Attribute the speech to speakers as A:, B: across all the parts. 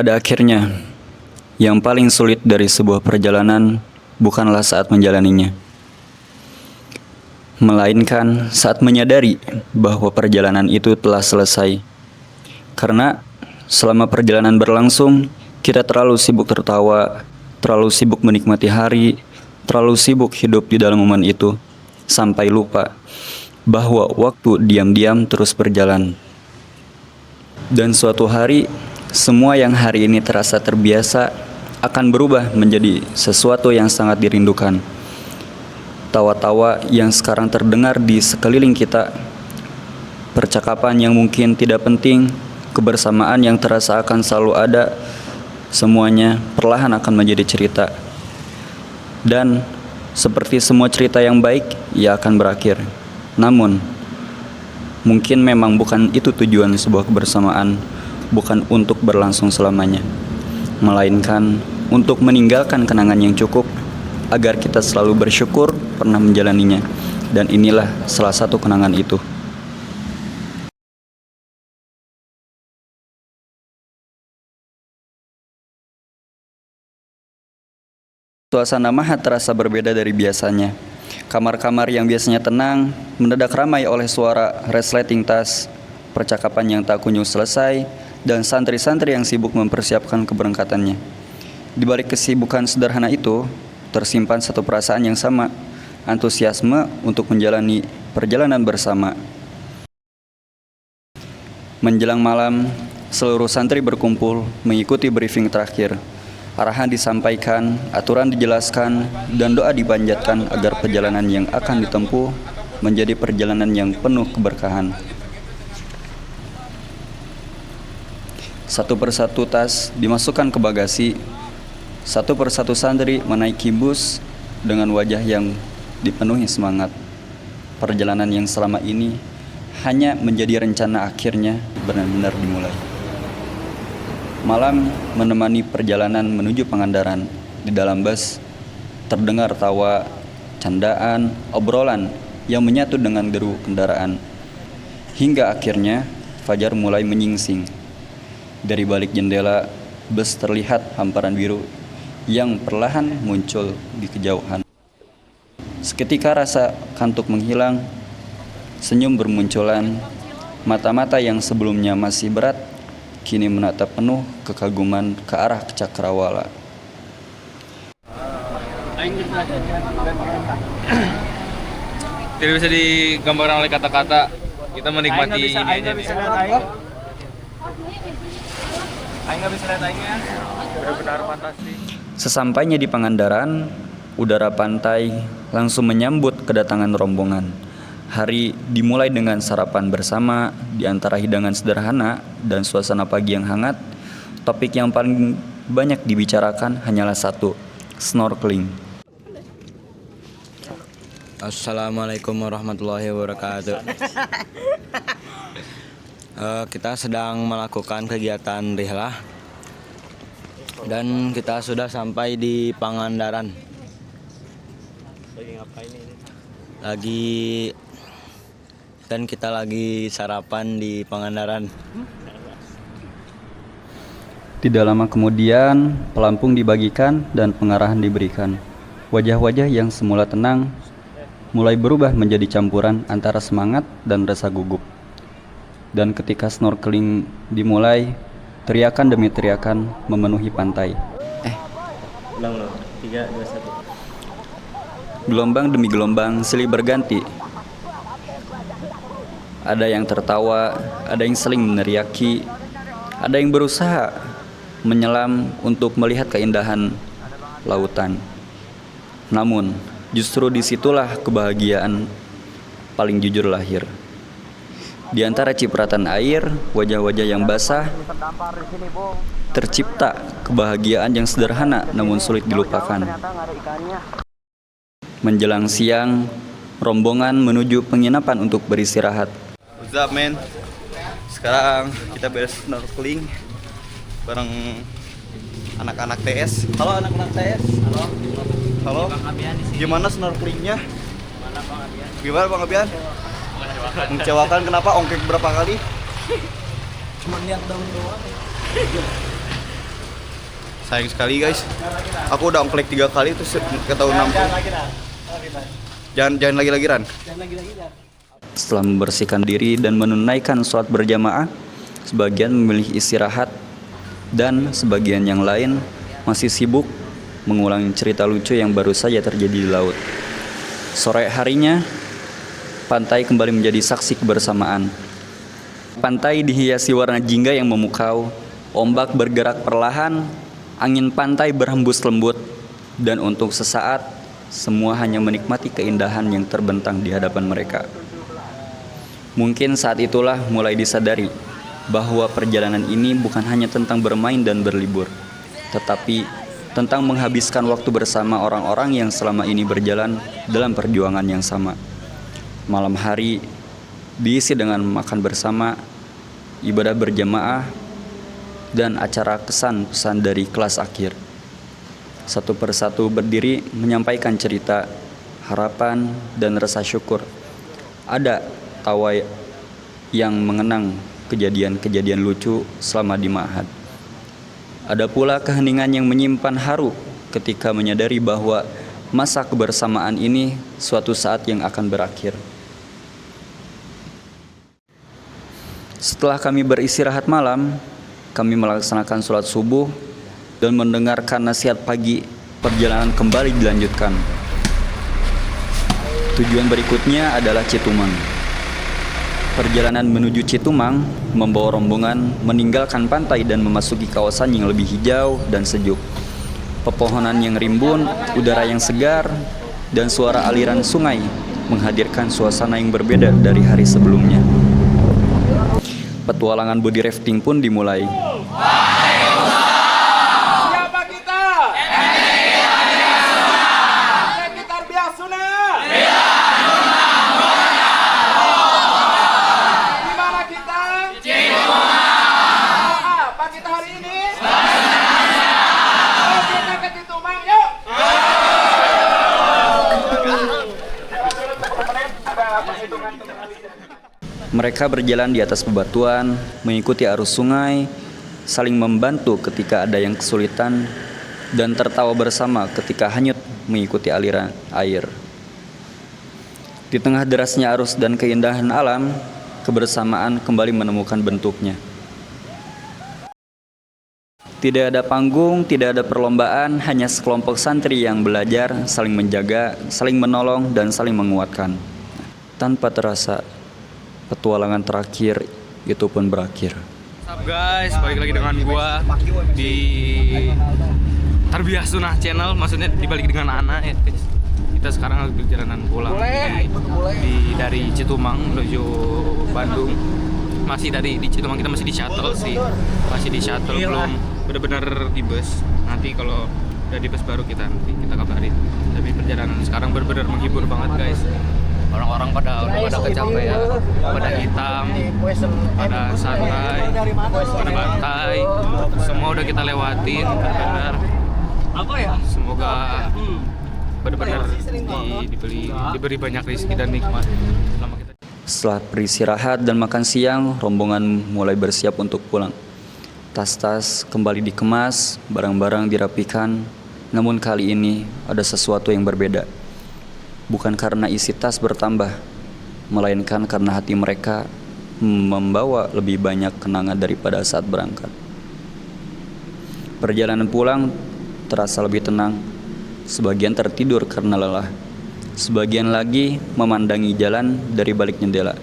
A: Pada akhirnya, yang paling sulit dari sebuah perjalanan bukanlah saat menjalaninya, melainkan saat menyadari bahwa perjalanan itu telah selesai. Karena selama perjalanan berlangsung, kita terlalu sibuk tertawa, terlalu sibuk menikmati hari, terlalu sibuk hidup di dalam momen itu, sampai lupa bahwa waktu diam-diam terus berjalan. Dan suatu hari, semua yang hari ini terasa terbiasa akan berubah menjadi sesuatu yang sangat dirindukan. Tawa-tawa yang sekarang terdengar di sekeliling kita, percakapan yang mungkin tidak penting, kebersamaan yang terasa akan selalu ada, semuanya perlahan akan menjadi cerita. Dan seperti semua cerita yang baik, ia akan berakhir. Namun, mungkin memang bukan itu tujuan sebuah kebersamaan, bukan untuk berlangsung selamanya, melainkan untuk meninggalkan kenangan yang cukup agar kita selalu bersyukur pernah menjalaninya. Dan inilah salah satu kenangan itu. Suasana Mahat terasa berbeda dari biasanya. Kamar-kamar yang biasanya tenang mendadak ramai oleh suara resleting tas, percakapan yang tak kunjung selesai, dan santri-santri yang sibuk mempersiapkan keberangkatannya. Di balik kesibukan sederhana itu, tersimpan satu perasaan yang sama, antusiasme untuk menjalani perjalanan bersama. Menjelang malam, seluruh santri berkumpul mengikuti briefing terakhir. Arahan disampaikan, aturan dijelaskan, dan doa dipanjatkan agar perjalanan yang akan ditempuh menjadi perjalanan yang penuh keberkahan. Satu persatu tas dimasukkan ke bagasi. Satu persatu santri menaiki bus dengan wajah yang dipenuhi semangat. Perjalanan yang selama ini hanya menjadi rencana akhirnya benar-benar dimulai. Malam menemani perjalanan menuju Pangandaran. Di dalam bus terdengar tawa, candaan, obrolan yang menyatu dengan deru kendaraan. Hingga akhirnya fajar mulai menyingsing. Dari balik jendela, bus terlihat hamparan biru yang perlahan muncul di kejauhan. Seketika rasa kantuk menghilang, senyum bermunculan, mata-mata yang sebelumnya masih berat kini menatap penuh kekaguman ke arah cakrawala.
B: Tidak bisa digambarkan oleh kata-kata. Kita menikmati ini aja nih. Nggak bisa lihat aingnya. Benar-benar fantastis.
A: Sesampainya di Pangandaran, udara pantai langsung menyambut kedatangan rombongan. Hari dimulai dengan sarapan bersama di antara hidangan sederhana dan suasana pagi yang hangat. Topik yang paling banyak dibicarakan hanyalah satu, snorkeling.
C: Assalamualaikum warahmatullahi wabarakatuh. Kita sedang melakukan kegiatan rihlah dan kita sudah sampai di Pangandaran. Lagi ngapain ini? Kita lagi sarapan di Pangandaran.
A: Tidak lama kemudian, pelampung dibagikan dan pengarahan diberikan. Wajah-wajah yang semula tenang mulai berubah menjadi campuran antara semangat dan rasa gugup. Dan ketika snorkeling dimulai, teriakan demi teriakan memenuhi pantai.
D: Ulang 3, 2, 1.
A: Gelombang demi gelombang silih berganti. Ada yang tertawa, ada yang saling meneriaki, ada yang berusaha menyelam untuk melihat keindahan lautan. Namun, justru disitulah kebahagiaan paling jujur lahir. Di antara cipratan air, wajah-wajah yang basah, tercipta kebahagiaan yang sederhana namun sulit dilupakan. Menjelang siang, rombongan menuju penginapan untuk beristirahat.
E: What's up, man? Sekarang kita beres snorkeling bareng anak-anak TS. Halo anak-anak TS. Halo. Gimana snorkelingnya? Gimana Bang Abian? Mengecewakan, kenapa? Ongkek berapa kali?
D: Cuma lihat daun doang.
E: Sayang sekali guys. Aku udah ongklek 3 kali terus ketahuan 60. Jangan lagi Ran.
A: Setelah membersihkan diri dan menunaikan sholat berjamaah, sebagian memilih istirahat dan sebagian yang lain masih sibuk mengulangi cerita lucu yang baru saja terjadi di laut. Sore harinya, pantai kembali menjadi saksi kebersamaan. Pantai dihiasi warna jingga yang memukau, ombak bergerak perlahan, angin pantai berhembus lembut, dan untuk sesaat, semua hanya menikmati keindahan yang terbentang di hadapan mereka. Mungkin saat itulah mulai disadari bahwa perjalanan ini bukan hanya tentang bermain dan berlibur, tetapi tentang menghabiskan waktu bersama orang-orang yang selama ini berjalan dalam perjuangan yang sama. Malam hari diisi dengan makan bersama, ibadah berjamaah, dan acara kesan pesan dari kelas akhir. Satu persatu berdiri menyampaikan cerita, harapan, dan rasa syukur. Ada tawa yang mengenang kejadian-kejadian lucu selama di ma'had. Ada pula keheningan yang menyimpan haru ketika menyadari bahwa masa kebersamaan ini suatu saat yang akan berakhir. Setelah kami beristirahat malam, kami melaksanakan sholat subuh dan mendengarkan nasihat pagi. Perjalanan kembali dilanjutkan. Tujuan berikutnya adalah Citumang. Perjalanan menuju Citumang membawa rombongan meninggalkan pantai dan memasuki kawasan yang lebih hijau dan sejuk. Pepohonan yang rimbun, udara yang segar, dan suara aliran sungai menghadirkan suasana yang berbeda dari hari sebelumnya. Petualangan body rafting pun dimulai.
F: Siapa kita? Sekitar Biasuna. Di mana kita? Apa kita hari ini? Oh, kita ke Citumang, yuk.
A: Mereka berjalan di atas bebatuan, mengikuti arus sungai, saling membantu ketika ada yang kesulitan, dan tertawa bersama ketika hanyut mengikuti aliran air. Di tengah derasnya arus dan keindahan alam, kebersamaan kembali menemukan bentuknya. Tidak ada panggung, tidak ada perlombaan, hanya sekelompok santri yang belajar, saling menjaga, saling menolong, dan saling menguatkan. Tanpa terasa, petualangan terakhir itu pun berakhir.
B: What's up guys, balik lagi dengan gua di Tarbiyah Sunnah Channel, maksudnya dibalik dengan Ana ya guys. Kita sekarang lagi perjalanan pulang dari Citumang menuju Bandung. Masih di Citumang, kita masih di shuttle sih. Masih di shuttle, belum benar-benar di bus. Nanti kalau udah di bus baru kita kabarin. Tapi perjalanan sekarang benar-benar menghibur banget guys. Orang-orang udah pada kecapean, pada hitam, pada santai, pada bantai, semua udah kita lewatin, benar-benar. Semoga benar-benar diberi banyak rezeki dan nikmat selama kita.
A: Setelah beristirahat dan makan siang, rombongan mulai bersiap untuk pulang. Tas-tas kembali dikemas, barang-barang dirapikan. Namun kali ini ada sesuatu yang berbeda. Bukan karena isi tas bertambah, melainkan karena hati mereka membawa lebih banyak kenangan daripada saat berangkat. Perjalanan pulang terasa lebih tenang. Sebagian tertidur karena lelah. Sebagian lagi memandangi jalan dari balik jendela,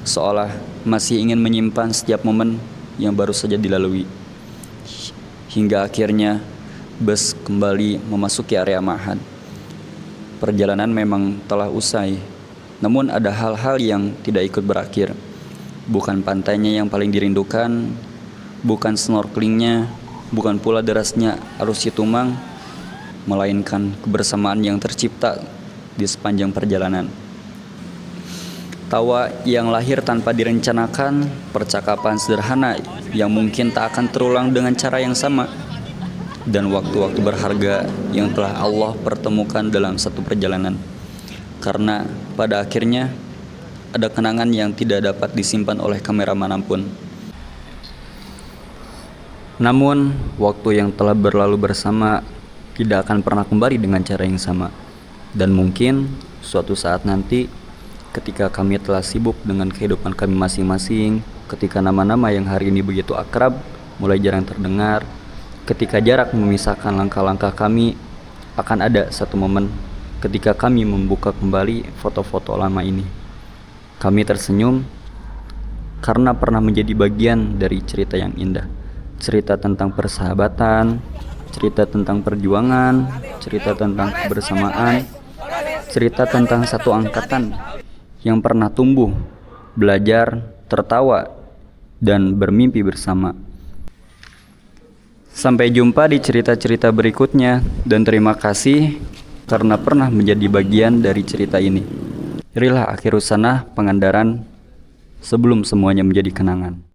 A: seolah masih ingin menyimpan setiap momen yang baru saja dilalui. Hingga akhirnya bus kembali memasuki area ma'had. Perjalanan memang telah usai, namun ada hal-hal yang tidak ikut berakhir. Bukan pantainya yang paling dirindukan, bukan snorkelingnya, bukan pula derasnya arus Citumang, melainkan kebersamaan yang tercipta di sepanjang perjalanan. Tawa yang lahir tanpa direncanakan, percakapan sederhana yang mungkin tak akan terulang dengan cara yang sama, dan waktu-waktu berharga yang telah Allah pertemukan dalam satu perjalanan. Karena pada akhirnya ada kenangan yang tidak dapat disimpan oleh kamera manapun. Namun, waktu yang telah berlalu bersama tidak akan pernah kembali dengan cara yang sama. Dan mungkin suatu saat nanti, ketika kami telah sibuk dengan kehidupan kami masing-masing, ketika nama-nama yang hari ini begitu akrab mulai jarang terdengar, ketika jarak memisahkan langkah-langkah kami, akan ada satu momen ketika kami membuka kembali foto-foto lama ini. Kami tersenyum karena pernah menjadi bagian dari cerita yang indah. Cerita tentang persahabatan, cerita tentang perjuangan, cerita tentang kebersamaan, cerita tentang satu angkatan yang pernah tumbuh, belajar, tertawa, dan bermimpi bersama. Sampai jumpa di cerita-cerita berikutnya, dan terima kasih karena pernah menjadi bagian dari cerita ini. Irilah akhir usanah Pangandaran sebelum semuanya menjadi kenangan.